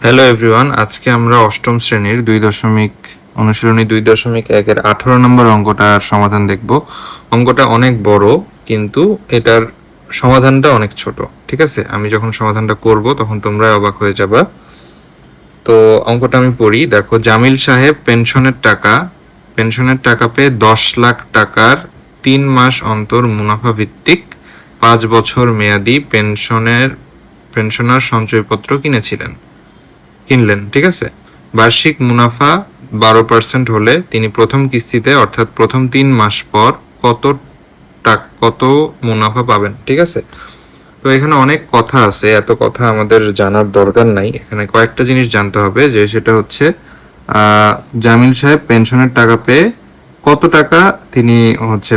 Hello everyone, আজকে আমরা অষ্টম শ্রেণীর অনুশীলনী 2.1-এর 18 নম্বর অঙ্কটার সমাধান দেখব। অঙ্কটা অনেক বড়, কিন্তু এটার সমাধানটা অনেক ছোট। ঠিক আছে, আমি যখন সমাধানটা করব তখন তোমরা অবাক হয়ে যাবা। তো অঙ্কটা আমি পড়ি। দেখো, জামিল সাহেব পেনশনের টাকা পেয়ে 10 লাখ টাকার 3 মাস অন্তর মুনাফা ভিত্তিক 5 বছর মেয়াদি পেনশনার সঞ্চয়পত্র কিনলেন। ঠিক আছে, বার্ষিক মুনাফা 12% হলে তিনি প্রথম কিস্তিতে অর্থাৎ প্রথম 3 মাস পর কত মুনাফা পাবেন। ঠিক আছে, তো এখানে অনেক কথা আছে, এত কথা আমাদের জানার দরকার নাই। এখানে কয়েকটা জিনিস জানতে হবে, যে সেটা হচ্ছে জামিল সাহেব পেনশনের টাকা পেয়ে কত টাকা তিনি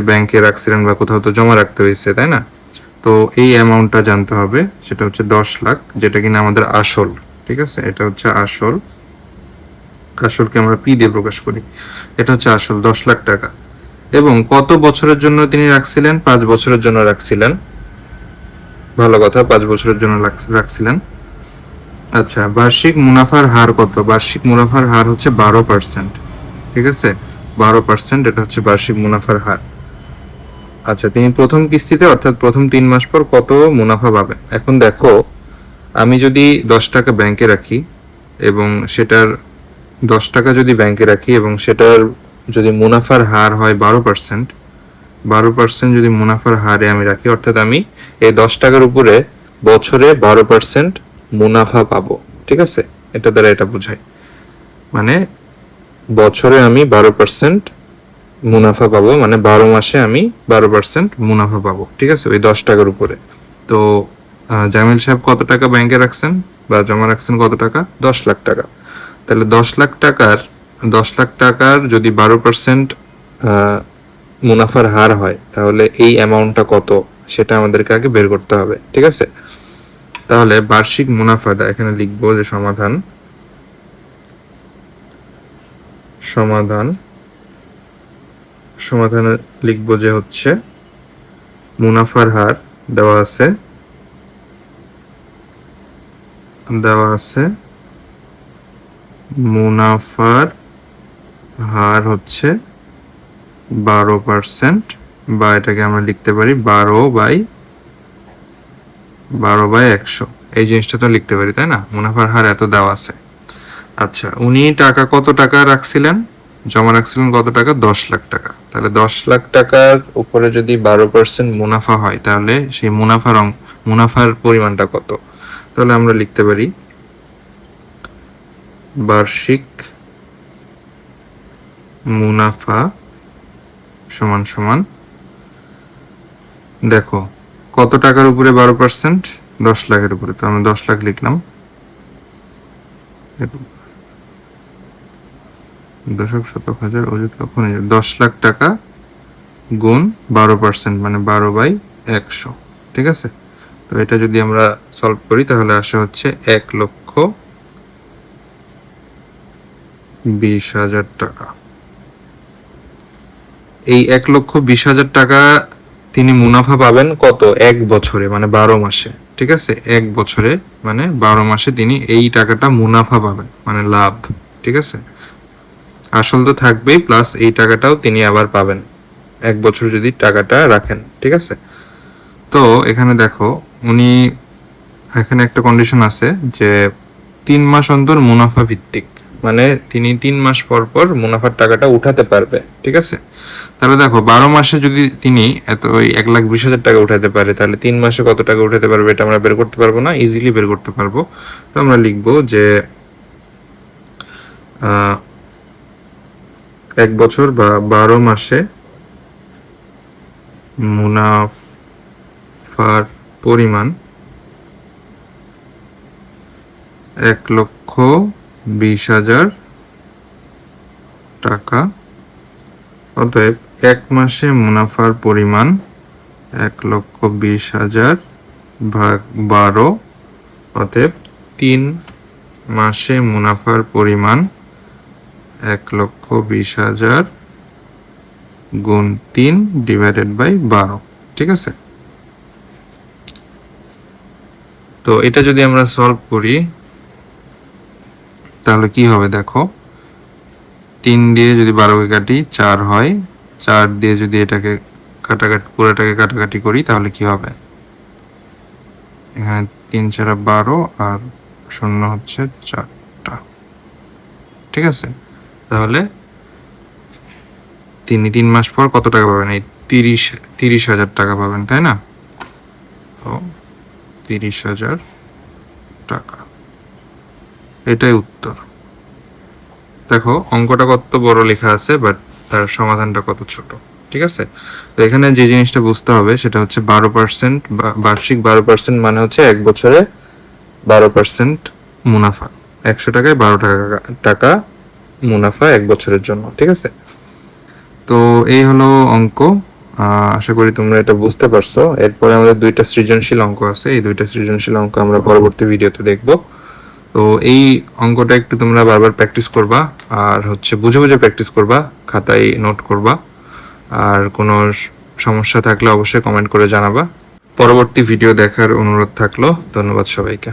ব্যাংকে রাখছিলেন বা কোথাও তো জমা রাখতে হয়েছে, তাই না? তো এই অ্যামাউন্টটা জানতে হবে, সেটা হচ্ছে 10 লাখ, যেটা কিনা আমাদের আসল। ঠিক আছে, এটা হচ্ছে আসলকে আমরা পি দিয়ে প্রকাশ করি। এটা হচ্ছে আসল 10 লাখ টাকা। এবং কত বছরের জন্য তিনি রাখছিলেন? 5 বছরের জন্য রাখছিলেন। ভালো কথা, 5 বছরের জন্য রাখছিলেন। আচ্ছা, বার্ষিক মুনাফার হার কত? বার্ষিক মুনাফার হার হচ্ছে 12%। ঠিক আছে, 12%, এটা হচ্ছে বার্ষিক মুনাফার হার। আচ্ছা, তিনি প্রথম কিস্তিতে অর্থাৎ প্রথম 3 মাস পর কত মুনাফা পাবেন? এখন দেখো, আমি যদি 10 টাকা ব্যাংকে রাখি এবং সেটার 10 টাকা যদি ব্যাংকে রাখি এবং সেটার যদি মুনাফার হার হয় 12%, যদি মুনাফার হারে আমি রাখি, অর্থাৎ আমি এই 10 টাকার উপরে বছরে 12% মুনাফা পাবো। ঠিক আছে, এটা দ্বারা এটা বোঝায়, মানে বছরে আমি 12% মুনাফা পাবো, মানে 12 মাসে আমি 12% মুনাফা পাবো। ঠিক আছে, ওই 10 টাকার উপরে। তো জামিল সাহেব কত টাকা ব্যাংকে রাখছেন বা জমা রাখছেন? কত টাকা? 10 লাখ টাকা। তাহলে 10 লাখ টাকার যদি 12% মুনাফার হার হয়, তাহলে এই অ্যামাউন্টটা কত সেটা আমাদেরকে আগে বের করতে হবে। ঠিক আছে, তাহলে বার্ষিক মুনাফাটা এখানে লিখবো যে সমাধানে লিখবো যে হচ্ছে মুনাফার হার দেওয়া আছে মুনাফার হার হচ্ছে 12%, বা এটাকে আমরা লিখতে পারি 12/100। এই জিনিসটা তো লিখতে পারি, তাই না? মুনাফার হার এত দেওয়া আছে। আচ্ছা, উনি কত টাকা রাখছিলেন? জমা রাখছিলেন কত টাকা? 10 লাখ টাকা। তাহলে 10 লাখ টাকার উপরে যদি 12% মুনাফা হয়, তাহলে সেই মুনাফার পরিমাণটা কত? তাহলে আমরা লিখতে পারি বার্ষিক মুনাফা সমান সমান, দেখো কত টাকার উপরে 12%? 10 লাখের উপরে। তো আমরা 10 লাখ লিখলাম, দশক শতক হাজার অযুত লক্ষ 10 লাখ টাকা গুণ 12%, মানে 12/100। ঠিক আছে, তো এটা যদি আমরা সলভ করি তাহলে আসে হচ্ছে 1,20,000 টাকা। এই 1,20,000 টাকা তিনি মুনাফা পাবেন কত? 1 বছরে, মানে 12 মাসে। ঠিক আছে, 1 বছরে মানে 12 মাসে তিনি এই টাকাটা মুনাফা পাবেন, মানে লাভ। ঠিক আছে, আসল তো থাকবেই, প্লাস এই টাকাটাও তিনি আবার পাবেন 1 বছর যদি টাকাটা রাখেন। ঠিক আছে, তো এখানে দেখো, এখানে একটা কন্ডিশন আছে যে 3 মাস অন্তর মুনাফা ভিত্তিক, মানে তিনি 3 মাস পর পর মুনাফার টাকাটা উঠাতে পারবে। ঠিক আছে, তাহলে দেখো 12 মাসে যদি তিনি ওই 1,20,000 টাকা উঠাতে পারে, তাহলে 3 মাসে কত টাকা উঠাতে পারবে এটা আমরা বের করতে পারবো না? ইজিলি বের করতে পারবো। তো আমরা লিখবো যে 1 বছর বা 12 মাসে মুনাফার পরিমাণ 1,20,000 টাকা। অতএব 1 মাসে মুনাফার পরিমাণ 1,20,000 ভাগ 12, অতএব 3 মাসে মুনাফার পরিমাণ 1,20,000 গুণ 3 ডিভাইডেড বাই 12। ঠিক আছে, তো এটা যদি আমরা সলভ করি তাহলে কি হবে দেখো, 3 দিয়ে যদি 12কে কাটি 4 হয়, 4 দিয়ে যদি এটাকে পুরোটাকে কাটাকাটি করি তাহলে কি হবে, এখানে 3 4 12 আর 0 হচ্ছে 4টা। ঠিক আছে, তাহলে তিনি 3 মাস পর কত টাকা পাবেন, এই 30,000 টাকা পাবেন, তাই না? তো 30,000 টাকা, এটাই উত্তর। দেখো অঙ্কটা কত বড় লেখা আছে, বাট তার সমাধানটা কত ছোট। ঠিক আছে, তো এখানে যে জিনিসটা বুঝতে হবে সেটা হচ্ছে 12%, বার্ষিক 12% মানে হচ্ছে 1 বছরে 12% মুনাফা। 100 টাকায় 12 টাকা মুনাফা 1 বছরের জন্য। ঠিক আছে, তো এই হলো অঙ্ক। আশা করি তোমরা এটা বুঝতে পারছো। এরপরে আমাদের 2টা সৃজনশীল অঙ্ক আছে, এই 2টা সৃজনশীল অঙ্ক আমরা পরবর্তী ভিডিওতে দেখব। তো এই অঙ্কটা একটু তোমরা বারবার প্র্যাকটিস করবা, আর হচ্ছে বুঝে বুঝে প্র্যাকটিস করবা, খাতায় নোট করবা। আর কোনো সমস্যা থাকলে অবশ্যই কমেন্ট করে জানাবা। পরবর্তী ভিডিও দেখার অনুরোধ থাকলো। ধন্যবাদ সবাইকে।